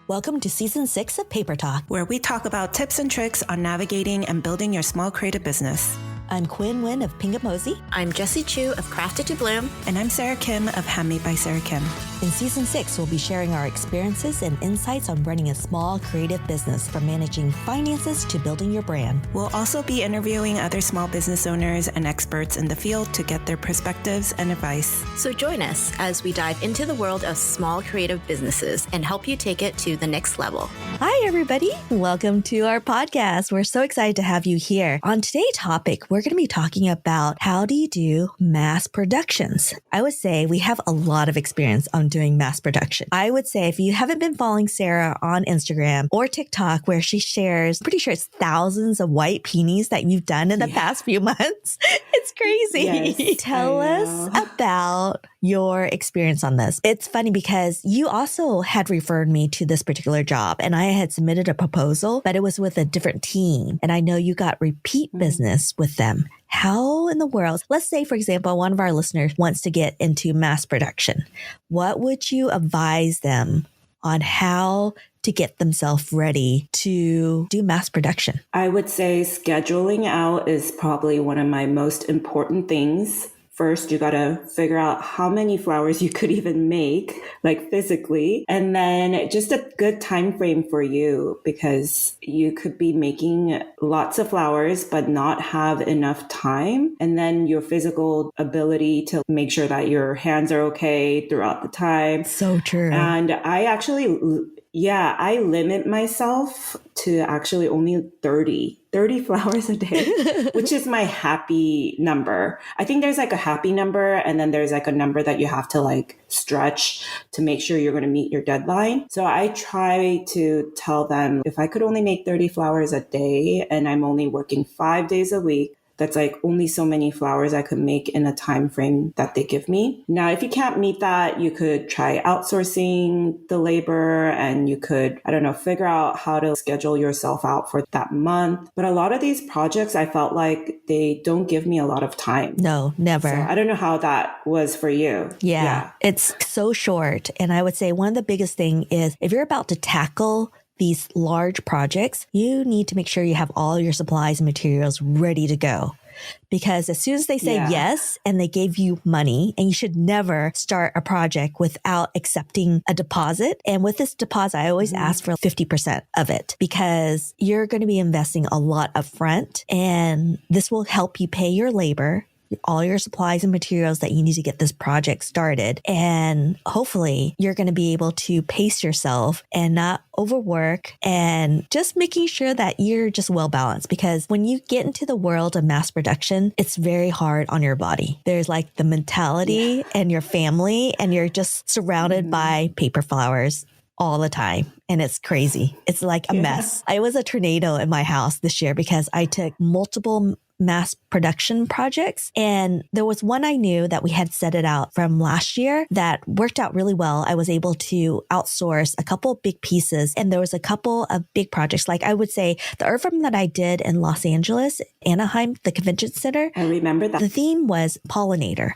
Welcome to Season 6 of Paper Talk, where we talk about tips and tricks on navigating and building your small creative business. I'm Quynh of Pink and Mosey. I'm Jessie Chu of Crafted to Bloom. And I'm Sarah Kim of Handmade by Sarah Kim. In Season 6, we'll be sharing our experiences and insights on running a small creative business, from managing finances to building your brand. We'll also be interviewing other small business owners and experts in the field to get their perspectives and advice. So join us as we dive into the world of small creative businesses and help you take it to the next level. Hi, everybody. Welcome to our podcast. We're so excited to have you here. On today's topic, we're going to be talking about how do you do mass productions. I would say we have a lot of experience on doing mass production. I would say if you haven't been following Sarah on Instagram or TikTok, where she shares, pretty sure it's thousands of white peonies that you've done in the past few months. It's crazy. Yes, Tell us about your experience on this. It's funny because you also had referred me to this particular job, and I had submitted a proposal, but it was with a different team. And I know you got repeat business with them. How in the world, let's say, for example, one of our listeners wants to get into mass production. What would you advise them on how to get themselves ready to do mass production? I would say scheduling out is probably one of my most important things. First, you got to figure out how many flowers you could even make, like physically, and then just a good time frame for you, because you could be making lots of flowers but not have enough time. And then your physical ability to make sure that your hands are okay throughout the time. So true. And I limit myself to actually only 30 flowers a day, which is my happy number. I think there's like a happy number, and then there's like a number that you have to like stretch to make sure you're going to meet your deadline. So I try to tell them, if I could only make 30 flowers a day and I'm only working 5 days a week, that's like only so many flowers I could make in a time frame that they give me. Now, if you can't meet that, you could try outsourcing the labor, and you could, figure out how to schedule yourself out for that month. But a lot of these projects, I felt like they don't give me a lot of time. No, never. So I don't know how that was for you. Yeah, it's so short. And I would say one of the biggest thing is if you're about to tackle these large projects, you need to make sure you have all your supplies and materials ready to go. Because as soon as they say yes and they gave you money, and you should never start a project without accepting a deposit. And with this deposit, I always ask for 50% of it, because you're going to be investing a lot up front, and this will help you pay your labor, all your supplies and materials that you need to get this project started. And hopefully you're going to be able to pace yourself and not overwork, and just making sure that you're just well balanced. Because when you get into the world of mass production, it's very hard on your body. There's like the mentality and your family, and you're just surrounded by paper flowers all the time. And it's crazy. It's like a mess. I was a tornado in my house this year because I took multiple mass production projects. And there was one I knew that we had set it out from last year that worked out really well. I was able to outsource a couple of big pieces, and there was a couple of big projects. Like I would say the art firm that I did in Los Angeles, Anaheim, the convention center. I remember that. The theme was pollinator.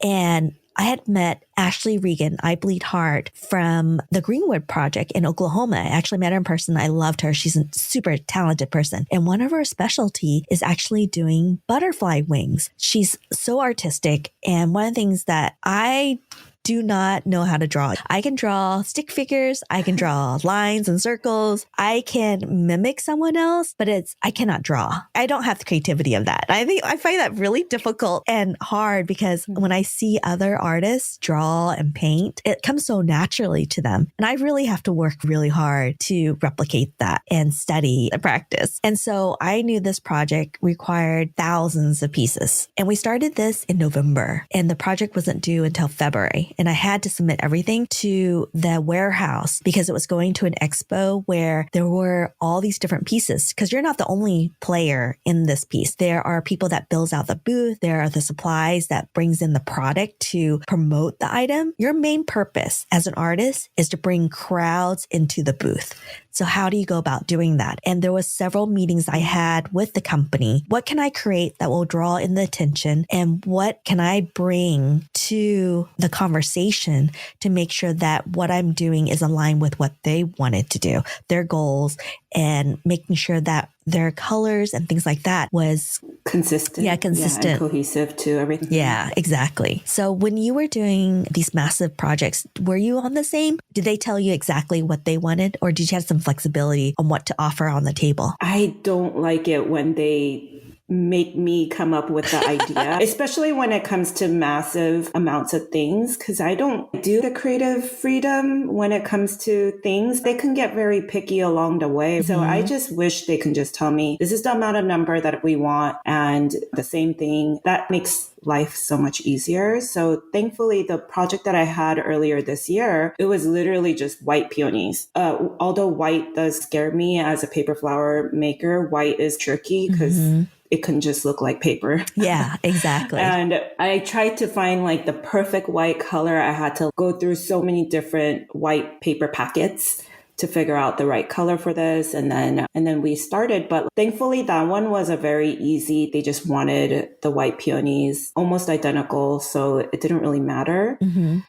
And I had met Ashley Regan, I Bleed Heart, from the Greenwood Project in Oklahoma. I actually met her in person. I loved her. She's a super talented person. And one of her specialty is actually doing butterfly wings. She's so artistic. And one of the things that I do not know how to draw. I can draw stick figures. I can draw lines and circles. I can mimic someone else, but I cannot draw. I don't have the creativity of that. I find that really difficult and hard, because when I see other artists draw and paint, it comes so naturally to them. And I really have to work really hard to replicate that and study and practice. And so I knew this project required thousands of pieces. And we started this in November, and the project wasn't due until February. And I had to submit everything to the warehouse, because it was going to an expo where there were all these different pieces, because you're not the only player in this piece. There are people that builds out the booth. There are the supplies that brings in the product to promote the item. Your main purpose as an artist is to bring crowds into the booth. So how do you go about doing that? And there was several meetings I had with the company. What can I create that will draw in the attention? And what can I bring to the conversation conversation to make sure that what I'm doing is aligned with what they wanted to do, their goals, and making sure that their colors and things like that was consistent. Yeah, consistent. And cohesive to everything. Yeah, exactly. So when you were doing these massive projects, were you on the same? Did they tell you exactly what they wanted, or did you have some flexibility on what to offer on the table? I don't like it when they make me come up with the idea, especially when it comes to massive amounts of things, because I don't do the creative freedom when it comes to things. They can get very picky along the way. So I just wish they can just tell me, this is the amount of number that we want, and the same thing. That makes life so much easier. So thankfully, the project that I had earlier this year, it was literally just white peonies. Although white does scare me as a paper flower maker, white is tricky because it can just look like paper. Yeah, exactly. And I tried to find like the perfect white color. I had to go through so many different white paper packets to figure out the right color for this. And then we started, but thankfully that one was a very easy, they just wanted the white peonies almost identical. So it didn't really matter.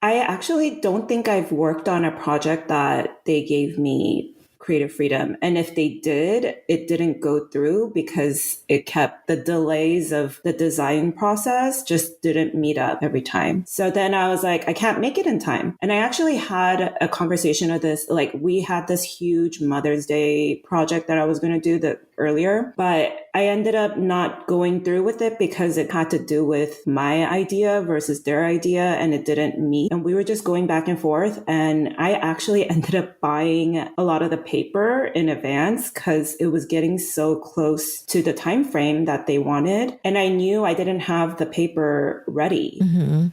I actually don't think I've worked on a project that they gave me creative freedom. And if they did, it didn't go through because it kept the delays of the design process just didn't meet up every time. So then I was like, I can't make it in time. And I actually had a conversation of this, like we had this huge Mother's Day project that I was going to do earlier, but I ended up not going through with it because it had to do with my idea versus their idea and it didn't meet. And we were just going back and forth. And I actually ended up buying a lot of the paper in advance because it was getting so close to the time frame that they wanted. And I knew I didn't have the paper ready,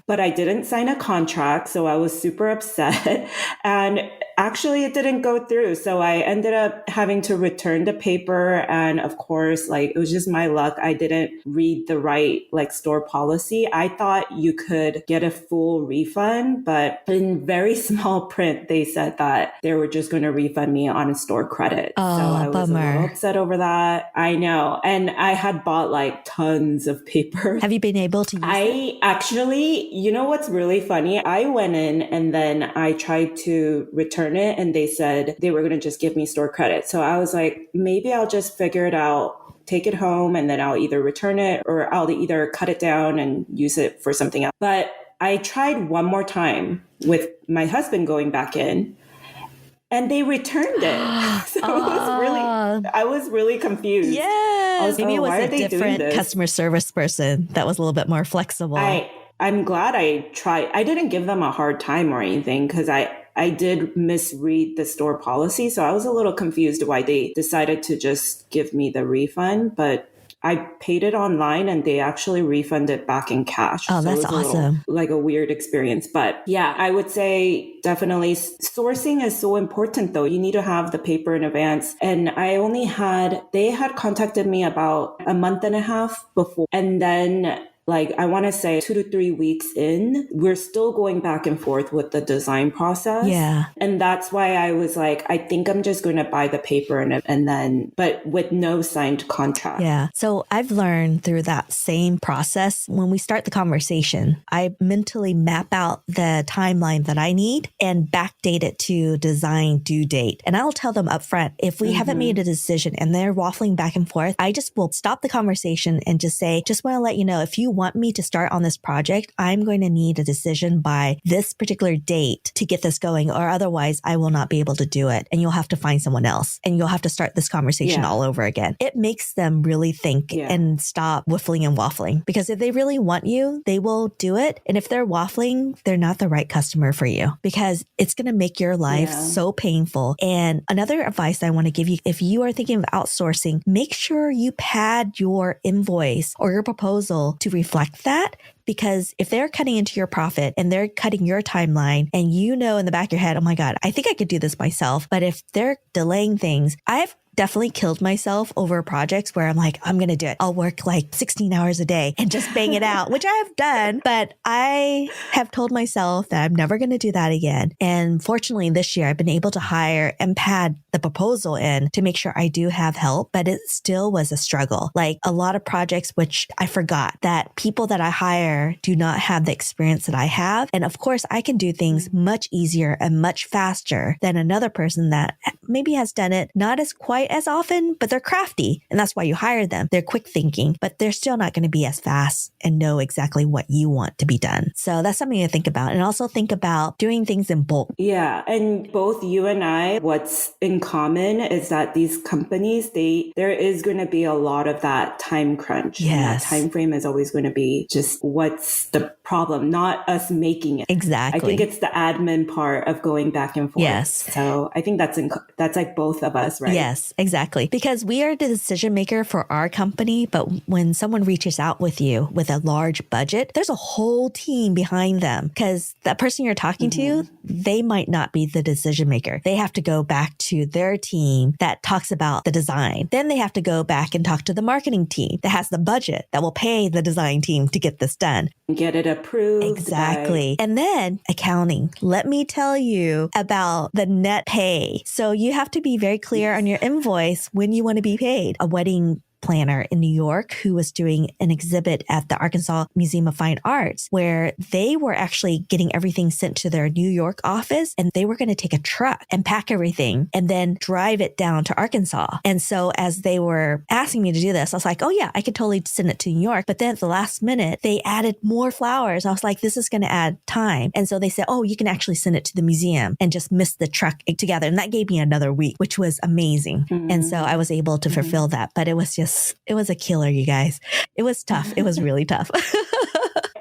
but I didn't sign a contract. So I was super upset. And actually it didn't go through. So I ended up having to return the paper. And of course, like it was just my luck. I didn't read the right like store policy. I thought you could get a full refund, but in very small print, they said that they were just going to refund me on a store credit. Oh, so I was bummer. a little upset over that. I know. And I had bought like tons of paper. Have you been able to use it? Actually, you know what's really funny? I went in and then I tried to return it and they said they were going to just give me store credit. So I was like, maybe I'll just figure it out, take it home, and then I'll either return it or I'll either cut it down and use it for something else. But I tried one more time with my husband going back in and they returned it. So I was really confused. Yeah. Maybe it was why a are they doing different this? customer service person that was a little bit more flexible. I'm glad I tried. I didn't give them a hard time or anything because I did misread the store policy. So I was a little confused why they decided to just give me the refund. But I paid it online and they actually refunded back in cash. Oh, so that's it was awesome. like a weird experience. But yeah, I would say definitely sourcing is so important though. You need to have the paper in advance. And they had contacted me about a month and a half before. And then like, I want to say 2 to 3 weeks in, we're still going back and forth with the design process. Yeah. And that's why I was like, I think I'm just going to buy the paper and then, but with no signed contract. Yeah. So I've learned through that same process, when we start the conversation, I mentally map out the timeline that I need and backdate it to design due date. And I'll tell them up front, if we haven't made a decision and they're waffling back and forth, I just will stop the conversation and just say, just want to let you know, if you want me to start on this project, I'm going to need a decision by this particular date to get this going, or otherwise I will not be able to do it. And you'll have to find someone else and you'll have to start this conversation all over again. It makes them really think and stop whiffling and waffling, because if they really want you, they will do it. And if they're waffling, they're not the right customer for you, because it's going to make your life so painful. And another advice I want to give you, if you are thinking of outsourcing, make sure you pad your invoice or your proposal to reflect that. Because if they're cutting into your profit and they're cutting your timeline and you know in the back of your head, oh my God, I think I could do this myself. But if they're delaying things, I've definitely killed myself over projects where I'm like, I'm going to do it. I'll work like 16 hours a day and just bang it out, which I have done. But I have told myself that I'm never going to do that again. And fortunately, this year, I've been able to hire and pad the proposal in to make sure I do have help, but it still was a struggle. Like a lot of projects, which I forgot that people that I hire do not have the experience that I have. And of course, I can do things much easier and much faster than another person that maybe has done it not as quite as often, but they're crafty. And that's why you hire them. They're quick thinking, but they're still not going to be as fast and know exactly what you want to be done. So that's something to think about. And also think about doing things in bulk. Yeah. And both you and I, what's in common is that these companies, there is going to be a lot of that time crunch. Yes. And that time frame is always going to be just what's the problem, not us making it. Exactly. I think it's the admin part of going back and forth. Yes. So I think that's like both of us, right? Yes, exactly. Because we are the decision maker for our company, but when someone reaches out with you with a large budget, there's a whole team behind them because that person you're talking to, they might not be the decision maker. They have to go back to their team that talks about the design. Then they have to go back and talk to the marketing team that has the budget that will pay the design team to get this done. Get it approved. Exactly. And then accounting. Let me tell you about the net pay. So you have to be very clear on your invoice when you want to be paid. A wedding planner in New York who was doing an exhibit at the Arkansas Museum of Fine Arts where they were actually getting everything sent to their New York office and they were going to take a truck and pack everything and then drive it down to Arkansas. And so as they were asking me to do this, I was like, oh yeah, I could totally send it to New York. But then at the last minute, they added more flowers. I was like, this is going to add time. And so they said, oh, you can actually send it to the museum and just miss the truck together. And that gave me another week, which was amazing. And so I was able to fulfill that, but it was a killer, you guys. It was tough. It was really tough.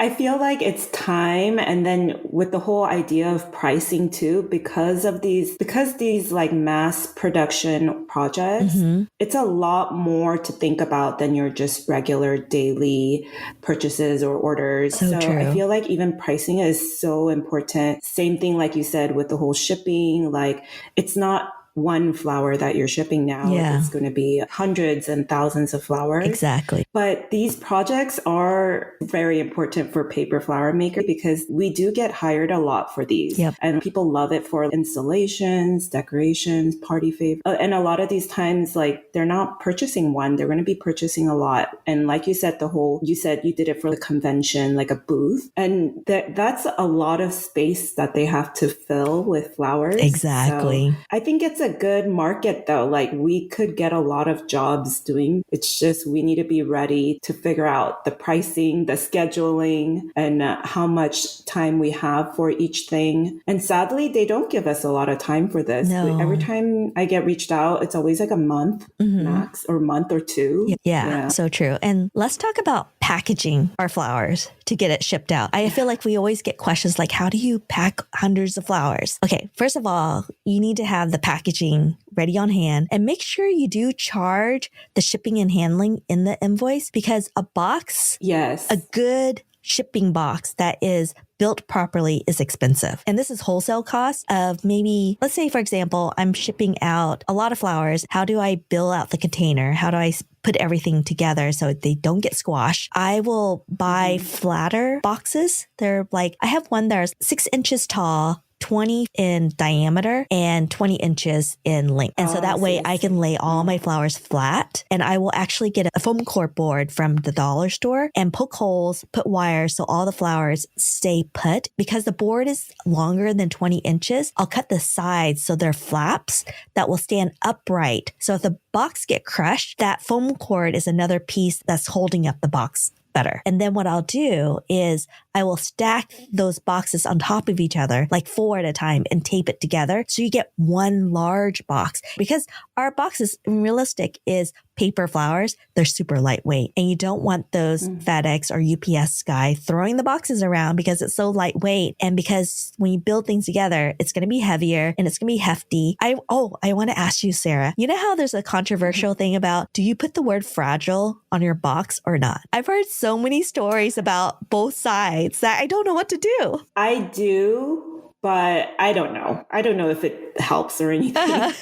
I feel like it's time. And then with the whole idea of pricing too, because these like mass production projects, it's a lot more to think about than your just regular daily purchases or orders. So true. I feel like even pricing is so important. Same thing, like you said, with the whole shipping, like it's not one flower that you're shipping now. Yeah. It's going to be hundreds and thousands of flowers. Exactly. But these projects are very important for paper flower maker because we do get hired a lot for these. Yep. And people love it for installations, decorations, party favors. And a lot of these times, like they're not purchasing one, they're going to be purchasing a lot. And like you said, you said you did it for the convention, like a booth. And that's a lot of space that they have to fill with flowers. Exactly. So I think it's a good market though. Like we could get a lot of jobs doing. It's just we need to be ready to figure out the pricing, the scheduling, and how much time we have for each thing. And sadly, they don't give us a lot of time for this. No. Every time I get reached out, it's always like a month max or a month or two. Yeah, so true. And let's talk about packaging our flowers to get it shipped out. I feel like we always get questions like, how do you pack hundreds of flowers? Okay, first of all, you need to have the packaging ready on hand and make sure you do charge the shipping and handling in the invoice because a box, a good shipping box that is built properly is expensive. And this is wholesale cost of maybe, let's say, for example, I'm shipping out a lot of flowers. How do I bill out the container? How do I put everything together so they don't get squashed? I will buy flatter boxes. They're like, I have one that's 6 inches tall, 20 in diameter and 20 inches in length. And so that way I can lay all my flowers flat and I will actually get a foam core board from the dollar store and poke holes, put wires so all the flowers stay put. Because the board is longer than 20 inches, I'll cut the sides so they're flaps that will stand upright. So if the box get crushed, that foam cord is another piece that's holding up the box better. And then what I'll do is I will stack those boxes on top of each other, like 4 at a time, and tape it together. So you get one large box because our boxes in realistic is paper flowers. They're super lightweight and you don't want those FedEx or UPS guy throwing the boxes around because it's so lightweight. And because when you build things together, it's going to be heavier and it's going to be hefty. I want to ask you, Sarah, you know how there's a controversial thing about, do you put the word fragile on your box or not? I've heard so many stories about both sides that I don't know what to do. I do, but I don't know. I don't know if it it helps or anything.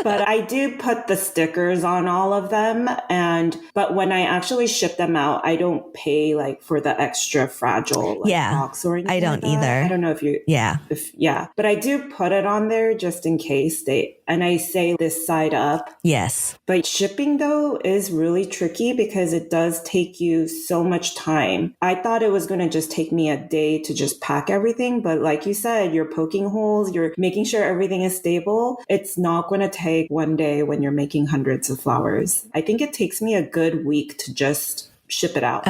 But I do put the stickers on all of them. But when I actually ship them out, I don't pay like for the extra fragile box or anything. I don't like either. I don't know if you, but I do put it on there just in case and I say this side up. Yes. But shipping though is really tricky because it does take you so much time. I thought it was going to just take me a day to just pack everything. But like you said, you're poking holes, you're making sure everything is stable. It's not going to take one day when you're making hundreds of flowers. I think it takes me a good week to just ship it out.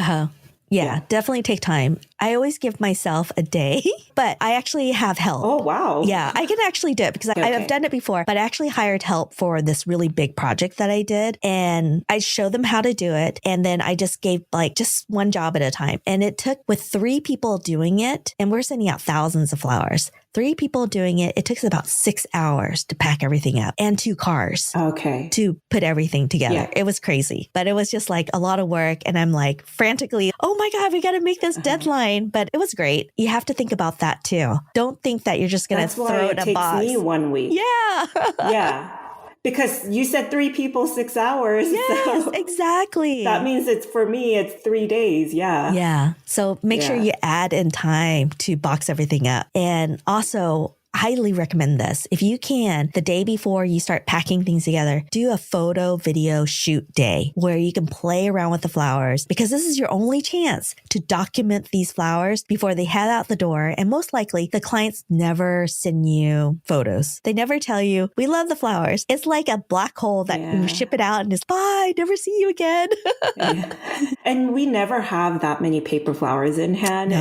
Yeah, definitely take time. I always give myself a day, but I actually have help. Oh, wow. Yeah, I can actually do it because I've done it before, but I actually hired help for this really big project that I did. And I showed them how to do it. And then I just gave like just one job at a time. And it took with 3 people doing it, and we're sending out thousands of flowers. 3 people doing it, it took us about 6 hours to pack everything up and 2 cars to put everything together. Yeah. It was crazy, but it was just like a lot of work. And I'm like frantically, oh my God, we got to make this deadline. But it was great. You have to think about that too. Don't think that you're just going to throw it a box. It takes me 1 week. Yeah. Yeah. Because you said 3 people, 6 hours. Yes, so exactly. That means for me, it's 3 days. Yeah. Yeah. So make sure you add in time to box everything up. And also, highly recommend this. If you can, the day before you start packing things together, do a photo video shoot day where you can play around with the flowers, because this is your only chance to document these flowers before they head out the door. And most likely the clients never send you photos. They never tell you, we love the flowers. It's like a black hole that you ship it out and it's bye, never see you again. And we never have that many paper flowers in hand,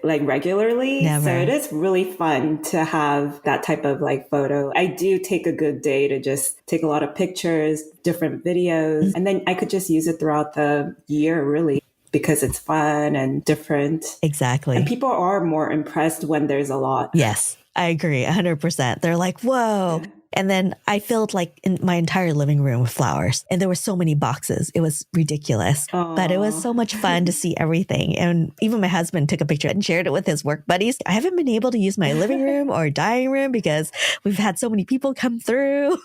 like regularly. Never. So it is really fun to have that type of like photo. I do take a good day to just take a lot of pictures, different videos, and then I could just use it throughout the year really because it's fun and different. Exactly. And people are more impressed when there's a lot. Yes, I agree 100%. They're like, whoa. Yeah. And then I filled like in my entire living room with flowers, and there were so many boxes. It was ridiculous, but it was so much fun to see everything. And even my husband took a picture and shared it with his work buddies. I haven't been able to use my living room or dining room because we've had so many people come through.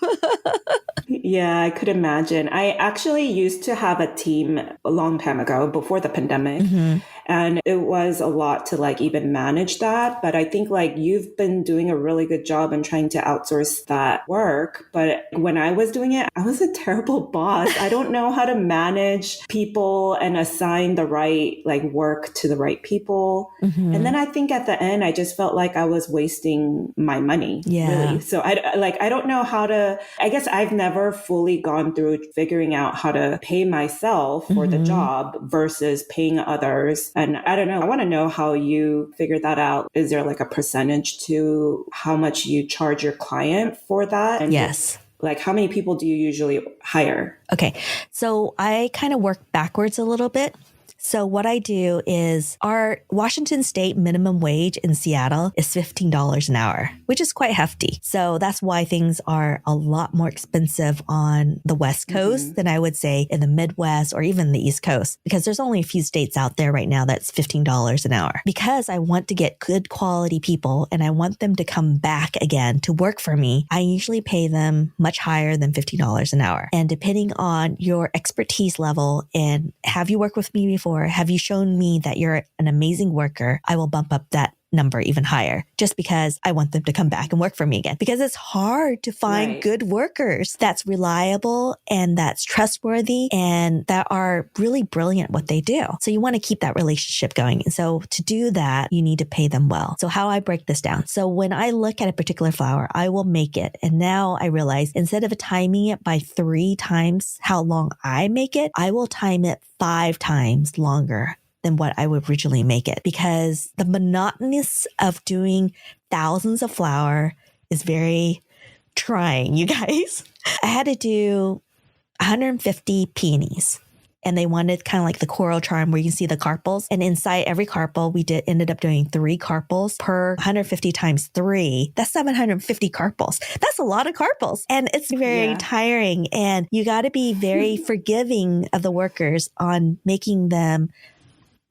Yeah, I could imagine. I actually used to have a team a long time ago before the pandemic. And it was a lot to like even manage that. But I think like you've been doing a really good job in trying to outsource that work. But when I was doing it, I was a terrible boss. I don't know how to manage people and assign the right like work to the right people. And then I think at the end, I just felt like I was wasting my money. Yeah. Really. So I don't know how to, I guess I've never fully gone through figuring out how to pay myself for the job versus paying others. And I don't know, I want to know how you figured that out. Is there like a percentage to how much you charge your client for that? And yes. Like how many people do you usually hire? Okay. So I kind of work backwards a little bit. So what I do is our Washington State minimum wage in Seattle is $15 an hour, which is quite hefty. So that's why things are a lot more expensive on the West Coast than I would say in the Midwest or even the East Coast, because there's only a few states out there right now that's $15 an hour. Because I want to get good quality people and I want them to come back again to work for me, I usually pay them much higher than $15 an hour. And depending on your expertise level and have you worked with me before, have you shown me that you're an amazing worker, I will bump up that number even higher just because I want them to come back and work for me again, because it's hard to find good workers that's reliable and that's trustworthy and that are really brilliant at what they do. So you want to keep that relationship going. And so to do that, you need to pay them well. So how I break this down. So when I look at a particular flower, I will make it. And now I realize instead of timing it by 3 times how long I make it, I will time it 5 times longer than what I would originally make it, because the monotonous of doing thousands of flower is very trying, you guys. I had to do 150 peonies, and they wanted kind of like the coral charm where you can see the carpels. And inside every carpel, we ended up doing 3 carpels per 150 times 3. That's 750 carpels. That's a lot of carpels. And it's very tiring. And you got to be very forgiving of the workers on making them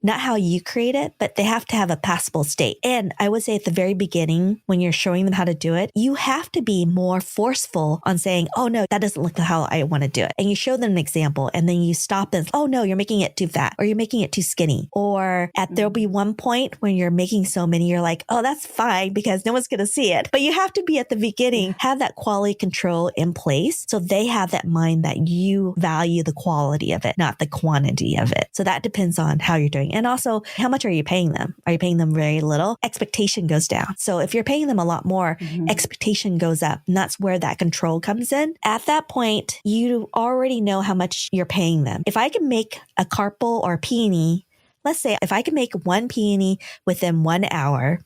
not how you create it, but they have to have a passable state. And I would say at the very beginning, when you're showing them how to do it, you have to be more forceful on saying, oh no, that doesn't look how I want to do it. And you show them an example and then you stop them. Oh no, you're making it too fat or you're making it too skinny. Or there'll be one point when you're making so many, you're like, oh, that's fine because no one's going to see it. But you have to be at the beginning, have that quality control in place. So they have that mind that you value the quality of it, not the quantity of it. So that depends on how you're doing. And also, how much are you paying them? Are you paying them very little? Expectation goes down. So if you're paying them a lot more, expectation goes up. And that's where that control comes in. At that point, you already know how much you're paying them. If I can make a carpel or a peony, let's say if I can make one peony within 1 hour,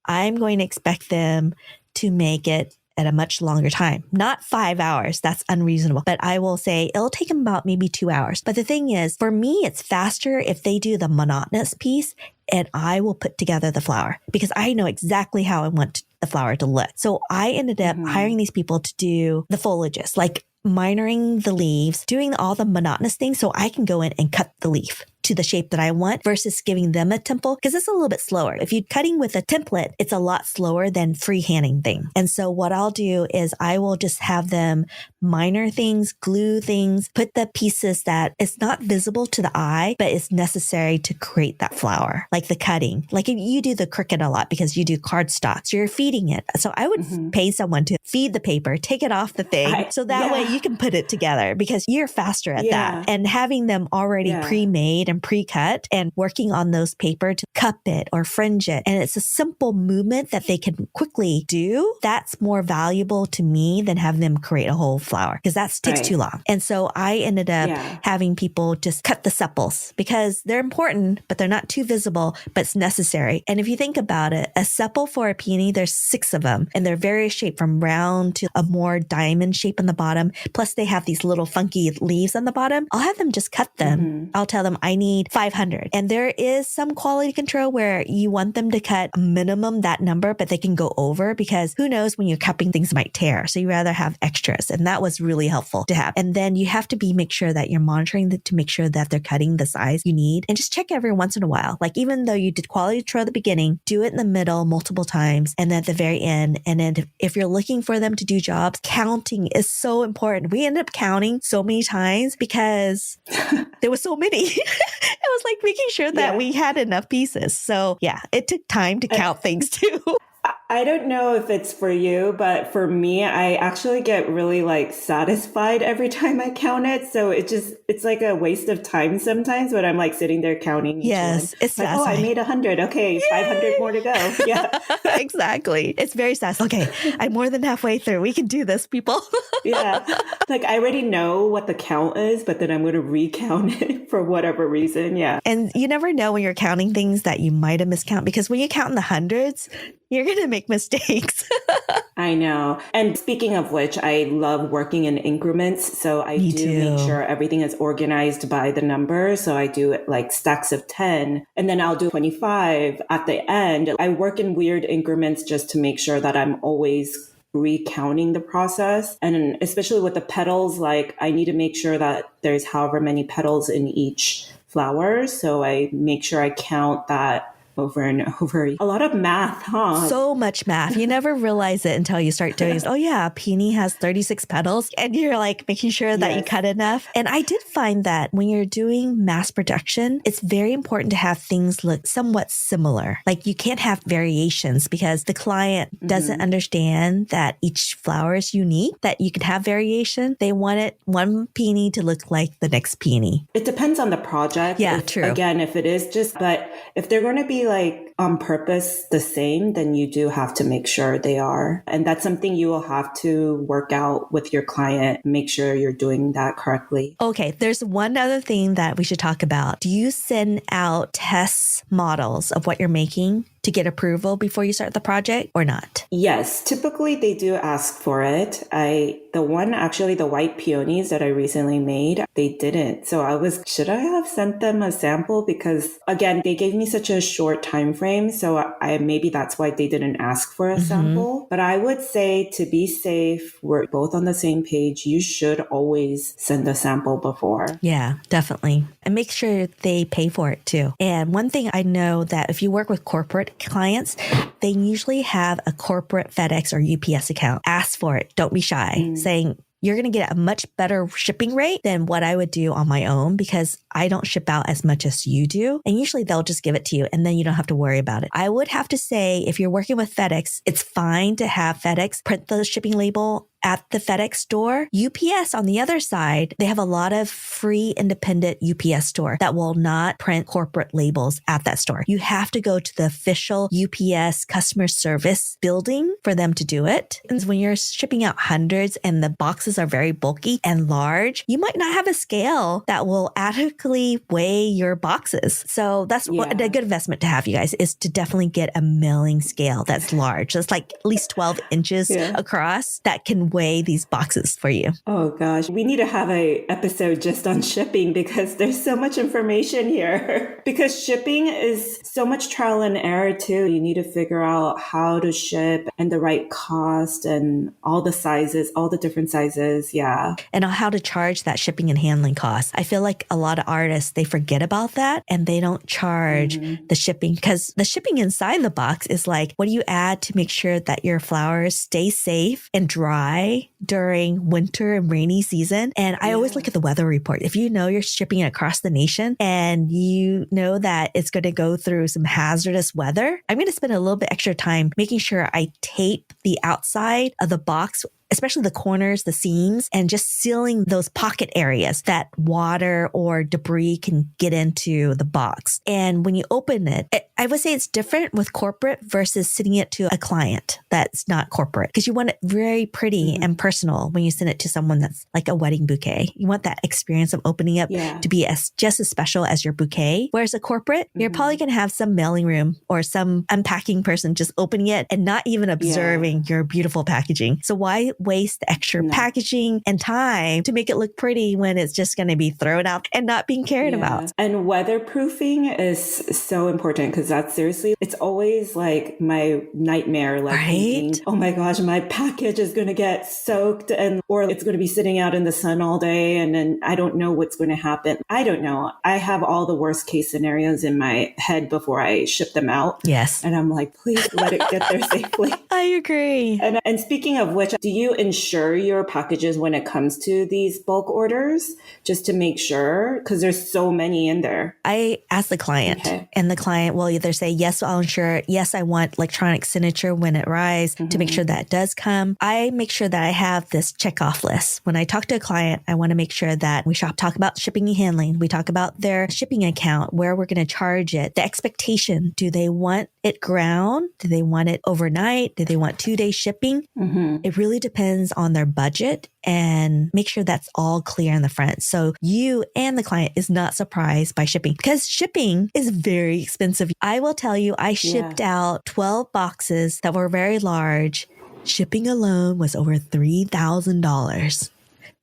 I'm going to expect them to make it at a much longer time, not 5 hours. That's unreasonable. But I will say it'll take them about maybe 2 hours. But the thing is, for me, it's faster if they do the monotonous piece and I will put together the flower because I know exactly how I want the flower to look. So I ended up hiring these people to do the foliages, like minoring the leaves, doing all the monotonous things so I can go in and cut the leaf to the shape that I want versus giving them a template because it's a little bit slower. If you're cutting with a template, it's a lot slower than freehanding thing. And so what I'll do is I will just have them minor things, glue things, put the pieces that it's not visible to the eye, but it's necessary to create that flower, like the cutting. Like if you do the Cricut a lot because you do cardstock, so you're feeding it. So I would pay someone to feed the paper, take it off the thing. So that way you can put it together because you're faster at that. And having them already pre-made and pre-cut and working on those paper to cup it or fringe it. And it's a simple movement that they can quickly do. That's more valuable to me than having them create a whole flower because that takes too long. And so I ended up having people just cut the sepals because they're important, but they're not too visible, but it's necessary. And if you think about it, a sepal for a peony, there's 6 of them and they're various shape from round to a more diamond shape on the bottom. Plus they have these little funky leaves on the bottom. I'll have them just cut them. I'll tell them I need 500. And there is some quality control where you want them to cut a minimum that number, but they can go over because who knows when you're cupping things might tear. So you rather have extras. And that was really helpful to have. And then you have to make sure that you're monitoring to make sure that they're cutting the size you need and just check every once in a while. Like even though you did quality control at the beginning, do it in the middle multiple times and then at the very end. And then if you're looking for them to do jobs, counting is so important. We ended up counting so many times because there was so many. It was like making sure that we had enough pieces. So yeah, it took time to count things too. I don't know if it's for you, but for me, I actually get really like satisfied every time I count it. So it's like a waste of time sometimes when I'm like sitting there counting. Yes, it's like, satisfying. I made 100. Okay, yay! 500 more to go. Yeah, exactly. It's very satisfying. Okay, I'm more than halfway through. We can do this, people. Yeah, like I already know what the count is, but then I'm going to recount it for whatever reason. Yeah. And you never know when you're counting things that you might have miscounted because when you count in the hundreds, you're going to make mistakes. I know. And speaking of which, I love working in increments. So I do make sure everything is organized by the number. So I do it like stacks of 10 and then I'll do 25 at the end. I work in weird increments just to make sure that I'm always recounting the process. And especially with the petals, like I need to make sure that there's however many petals in each flower. So I make sure I count that over and over. A lot of math, huh? So much math. You never realize it until you start doing it. Oh yeah, a peony has 36 petals and you're like making sure that you cut enough. And I did find that when you're doing mass production, it's very important to have things look somewhat similar. Like you can't have variations because the client doesn't understand that each flower is unique, that you can have variation. They want one peony to look like the next peony. It depends on the project. Yeah, true. Again, if it is but if they're going to be like on purpose the same, then you do have to make sure they are. And that's something you will have to work out with your client. Make sure you're doing that correctly. Okay. There's one other thing that we should talk about. Do you send out test models of what you're making to get approval before you start the project or not? Yes, typically they do ask for it. The white peonies that I recently made, they didn't. So should I have sent them a sample? Because again, they gave me such a short time frame. So maybe that's why they didn't ask for a sample. But I would say, to be safe, we're both on the same page. You should always send a sample before. Yeah, definitely. And make sure they pay for it too. And one thing I know that if you work with corporate clients, they usually have a corporate FedEx or UPS account. Ask for it. Don't be shy. Saying, you're going to get a much better shipping rate than what I would do on my own because I don't ship out as much as you do. And usually they'll just give it to you and then you don't have to worry about it. I would have to say, if you're working with FedEx, it's fine to have FedEx print the shipping label at the FedEx store. UPS, on the other side, they have a lot of free independent UPS store that will not print corporate labels at that store. You have to go to the official UPS customer service building for them to do it. And when you're shipping out hundreds and the boxes are very bulky and large, you might not have a scale that will adequately weigh your boxes. So that's a good investment to have, you guys, is to definitely get a milling scale that's large. That's like at least 12 inches across that can weigh these boxes for you. Oh gosh, we need to have a episode just on shipping because there's so much information here. Because shipping is so much trial and error too. You need to figure out how to ship and the right cost and all the sizes, all the different sizes. Yeah. And how to charge that shipping and handling cost. I feel like a lot of artists, they forget about that and they don't charge the shipping, because the shipping inside the box is like, what do you add to make sure that your flowers stay safe and dry during winter and rainy season? And I always look at the weather report. If you know you're shipping it across the nation and you know that it's going to go through some hazardous weather, I'm going to spend a little bit extra time making sure I tape the outside of the box, especially the corners, the seams, and just sealing those pocket areas that water or debris can get into the box. And when you open it, I would say it's different with corporate versus sending it to a client that's not corporate, because you want it very pretty and personal when you send it to someone that's like a wedding bouquet. You want that experience of opening up to be just as special as your bouquet. Whereas a corporate, you're probably going to have some mailing room or some unpacking person just opening it and not even observing your beautiful packaging. So why waste the extra packaging and time to make it look pretty when it's just going to be thrown out and not being cared about? And weatherproofing is so important, because that's seriously, it's always like my nightmare, like thinking, oh my gosh, my package is going to get soaked or it's going to be sitting out in the sun all day. And then I don't know what's going to happen. I don't know. I have all the worst case scenarios in my head before I ship them out. Yes. And I'm like, please let it get there safely. I agree. And speaking of which, do you insure your packages when it comes to these bulk orders, just to make sure? Because there's so many in there. I ask the client, and the client will either say, yes, I'll insure it. Yes, I want electronic signature when it arrives to make sure that does come. I make sure that I have this checkoff list. When I talk to a client, I want to make sure that we talk about shipping and handling. We talk about their shipping account, where we're going to charge it, the expectation. Do they want it ground? Do they want it overnight? Do they want 2-day shipping? It really depends on their budget, and make sure that's all clear in the front. So you and the client is not surprised by shipping, because shipping is very expensive. I will tell you, I shipped out 12 boxes that were very large. Shipping alone was over $3,000.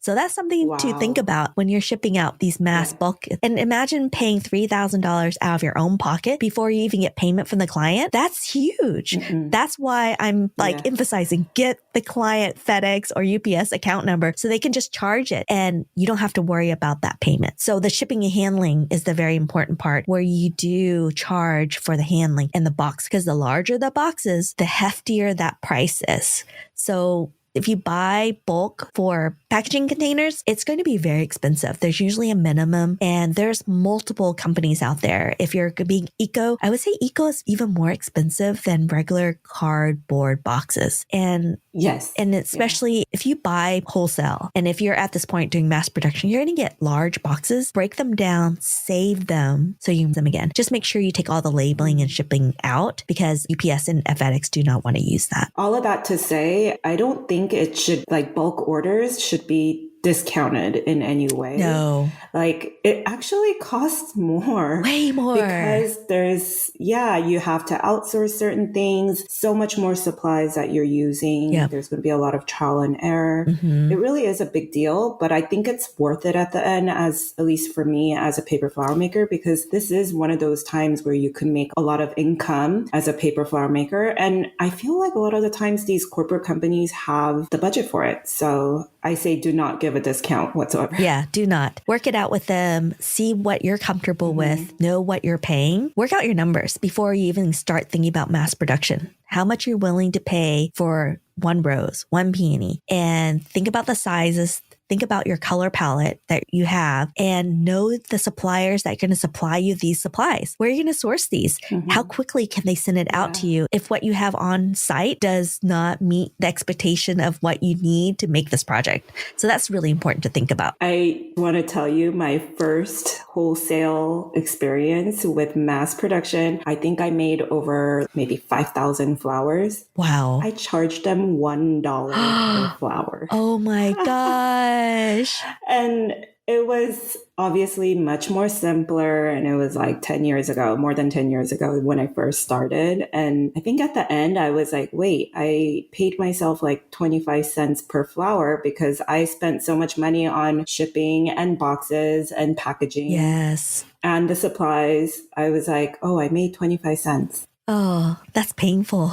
So that's something to think about when you're shipping out these mass bulk. And imagine paying $3,000 out of your own pocket before you even get payment from the client. That's huge. That's why I'm emphasizing, get the client FedEx or UPS account number so they can just charge it and you don't have to worry about that payment. So the shipping and handling is the very important part, where you do charge for the handling and the box, because the larger the boxes, the heftier that price is. So if you buy bulk for packaging containers, it's going to be very expensive. There's usually a minimum, and there's multiple companies out there. If you're being eco, I would say eco is even more expensive than regular cardboard boxes. And especially if you buy wholesale, and if you're at this point doing mass production, you're going to get large boxes, break them down, save them so you can use them again. Just make sure you take all the labeling and shipping out, because UPS and FedEx do not want to use that. All of that to say, I don't think it should, bulk orders should be discounted in any way. No. Like it actually costs more. Way more. Because you have to outsource certain things, so much more supplies that you're using. Yep. There's going to be a lot of trial and error. Mm-hmm. It really is a big deal, but I think it's worth it at the end, as at least for me as a paper flower maker, because this is one of those times where you can make a lot of income as a paper flower maker. And I feel like a lot of the times these corporate companies have the budget for it. So I say do not give a discount whatsoever. Yeah, do not. Work it out with them. See what you're comfortable with. Know what you're paying. Work out your numbers before you even start thinking about mass production. How much you're willing to pay for one rose, one peony, and think about the sizes. Think about your color palette that you have and know the suppliers that are going to supply you these supplies. Where are you going to source these? How quickly can they send it out to you if what you have on site does not meet the expectation of what you need to make this project? So that's really important to think about. I want to tell you my first wholesale experience with mass production. I think I made over maybe 5,000 flowers. Wow. I charged them $1 per flower. Oh my gosh. And it was obviously much more simpler. And it was like 10 years ago, more than 10 years ago when I first started. And I think at the end, I was like, wait, I paid myself like 25 cents per flower because I spent so much money on shipping and boxes and packaging. Yes. And the supplies. I was like, oh, I made 25 cents. Oh, that's painful.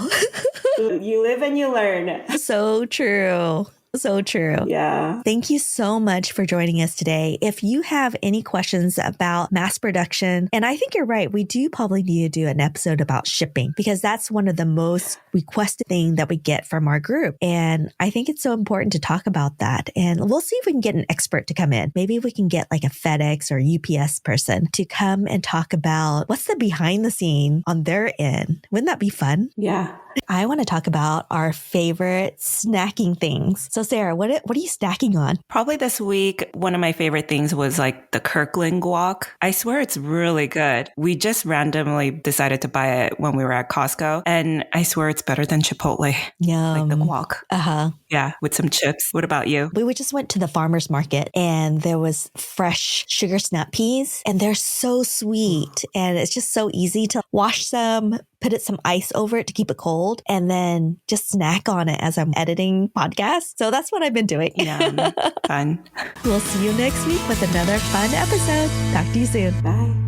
You live and you learn. So true. So true. Yeah. Thank you so much for joining us today. If you have any questions about mass production, and I think you're right, we do probably need to do an episode about shipping because that's one of the most requested things that we get from our group. And I think it's so important to talk about that. And we'll see if we can get an expert to come in. Maybe we can get like a FedEx or UPS person to come and talk about what's the behind the scene on their end. Wouldn't that be fun? Yeah. I want to talk about our favorite snacking things. So Sarah, what are you snacking on? Probably this week, one of my favorite things was like the Kirkland guac. I swear it's really good. We just randomly decided to buy it when we were at Costco. And I swear it's better than Chipotle. Yum. Like the guac. Uh-huh. Yeah, with some chips. What about you? We just went to the farmer's market and there was fresh sugar snap peas and they're so sweet. And it's just so easy to wash some, put some ice over it to keep it cold, and then just snack on it as I'm editing podcasts. So that's what I've been doing. Yeah, fun. We'll see you next week with another fun episode. Talk to you soon. Bye.